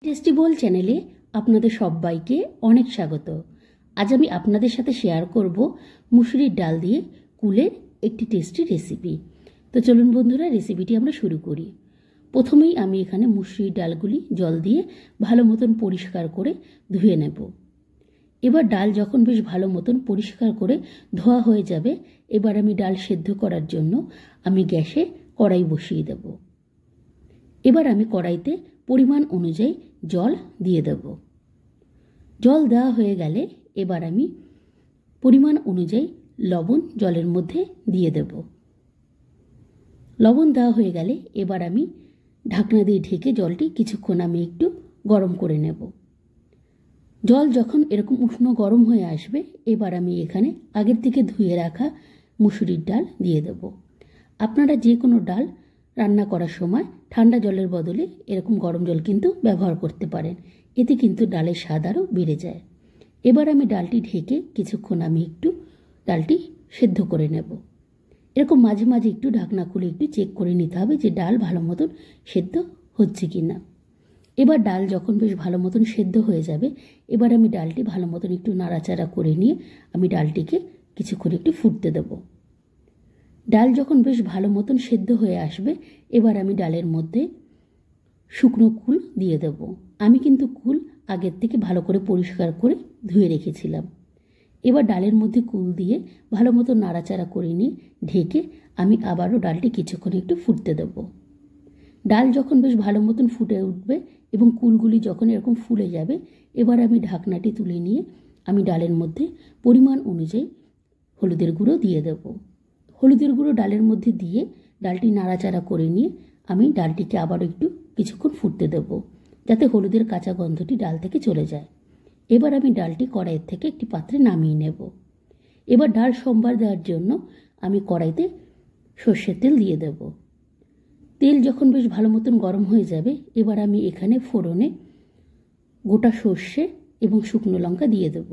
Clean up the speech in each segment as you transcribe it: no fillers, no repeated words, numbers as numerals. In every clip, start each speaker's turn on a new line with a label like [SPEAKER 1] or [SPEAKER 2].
[SPEAKER 1] Tasty বোল চ্যানেলে আপনাদের সবাইকে অনেক স্বাগত। আজ আমি আপনাদের সাথে শেয়ার করব মুসুরির ডাল দিয়ে কুলের একটি টেস্টি রেসিপি। তো চলুন বন্ধুরা, রেসিপিটি আমরা শুরু করি। প্রথমেই আমি এখানে মুসুরির ডালগুলি জল দিয়ে ভালো মতন পরিষ্কার করে ধুয়ে নেব। এবার ডাল যখন বেশ ভালো মতন পরিষ্কার করে ধোয়া হয়ে যাবে, এবার আমি ডাল সেদ্ধ করার জন্য আমি গ্যাসে কড়াই বসিয়ে দেব। এবার আমি কড়াইতে পরিমাণ অনুযায়ী জল দিয়ে দেব। জল দেওয়া হয়ে গেলে এবার আমি পরিমাণ অনুযায়ী লবণ জলের মধ্যে দিয়ে দেব। লবণ দেওয়া হয়ে গেলে এবার আমি ঢাকনা দিয়ে ঢেকে জলটি কিছুক্ষণ আমি একটু গরম করে নেব। জল যখন এরকম উষ্ণ গরম হয়ে আসবে, এবার আমি এখানে আগের থেকে ধুয়ে রাখা মুসুরির ডাল দিয়ে দেব। আপনারা যে কোনো ডাল রান্না করার সময় ঠান্ডা জলের বদলে এরকম গরম জল কিন্তু ব্যবহার করতে পারেন, এতে কিন্তু ডালের স্বাদ আরও বেড়ে যায়। এবার আমি ডালটি ঢেকে কিছুক্ষণ আমি একটু ডালটি সেদ্ধ করে নেব। এরকম মাঝে মাঝে একটু ঢাকনা খুলে একটু চেক করে নিতে হবে যে ডাল ভালো মতন সেদ্ধ হচ্ছে কি না। এবার ডাল যখন বেশ ভালো মতন সেদ্ধ হয়ে যাবে, এবার আমি ডালটি ভালো মতন একটু নাড়াচাড়া করে নিয়ে আমি ডালটিকে কিছুক্ষণ একটু ফুটতে দেব। ডাল যখন বেশ ভালো মতন সেদ্ধ হয়ে আসবে, এবার আমি ডালের মধ্যে শুকনো কুল দিয়ে দেব। আমি কিন্তু কুল আগের থেকে ভালো করে পরিষ্কার করে ধুয়ে রেখেছিলাম। এবার ডালের মধ্যে কুল দিয়ে ভালো মতো নাড়াচাড়া করে নিয়ে ঢেকে আমি আবারও ডালটি কিছুক্ষণ একটু ফুটতে দেব। ডাল যখন বেশ ভালো মতন ফুটে উঠবে এবং কুলগুলি যখন এরকম ফুলে যাবে, এবার আমি ঢাকনাটি তুলে নিয়ে আমি ডালের মধ্যে পরিমাণ অনুযায়ী হলুদের গুঁড়ো দিয়ে দেব। হলুদের গুঁড়ো ডালের মধ্যে দিয়ে ডালটি নাড়াচাড়া করে নিয়ে আমি ডালটিকে আবারও একটু কিছুক্ষণ ফুটতে দেব, যাতে হলুদের কাঁচা গন্ধটি ডাল থেকে চলে যায়। এবার আমি ডালটি কড়াইয়ের থেকে একটি পাত্রে নামিয়ে নেব। এবার ডাল সম্বার দেওয়ার জন্য আমি কড়াইতে সর্ষের তেল দিয়ে দেব। তেল যখন বেশ ভালো মতন গরম হয়ে যাবে, এবার আমি এখানে ফোড়নে গোটা সর্ষে এবং শুকনো লঙ্কা দিয়ে দেব।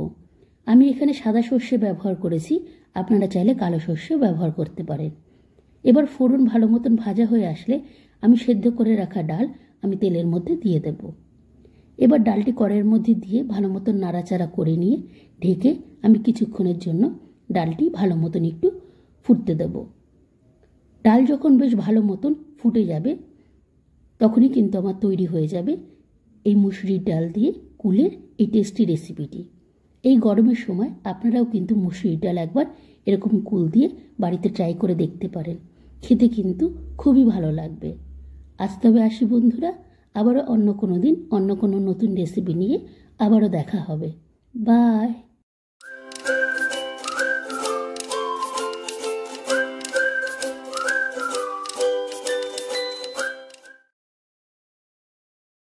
[SPEAKER 1] আমি এখানে সাদা সর্ষে ব্যবহার করেছি, আপনারা চাইলে কালো সর্ষেও ব্যবহার করতে পারেন। এবার ফোড়ন ভালো মতন ভাজা হয়ে আসলে আমি সেদ্ধ করে রাখা ডাল আমি তেলের মধ্যে দিয়ে দেব। এবার ডালটি কড়াইয়ের মধ্যে দিয়ে ভালো মতন নাড়াচাড়া করে নিয়ে ঢেকে আমি কিছুক্ষণের জন্য ডালটি ভালো মতন একটু ফুটতে দেব। ডাল যখন বেশ ভালো মতন ফুটে যাবে, তখনই কিন্তু আমার তৈরি হয়ে যাবে এই মুসুরির ডাল দিয়ে কুলের এই টেস্টি রেসিপিটি। এই গরমের সময় আপনারাও কিন্তু মুসুরির ডাল একবার এরকম কুল দিয়ে বাড়িতে ট্রাই করে দেখতে পারেন, খেতে কিন্তু খুবই ভালো লাগবে। আজ তবে আসি বন্ধুরা, আবারও অন্য কোনো দিন অন্য কোনো নতুন রেসিপি নিয়ে আবারও দেখা হবে। বাই।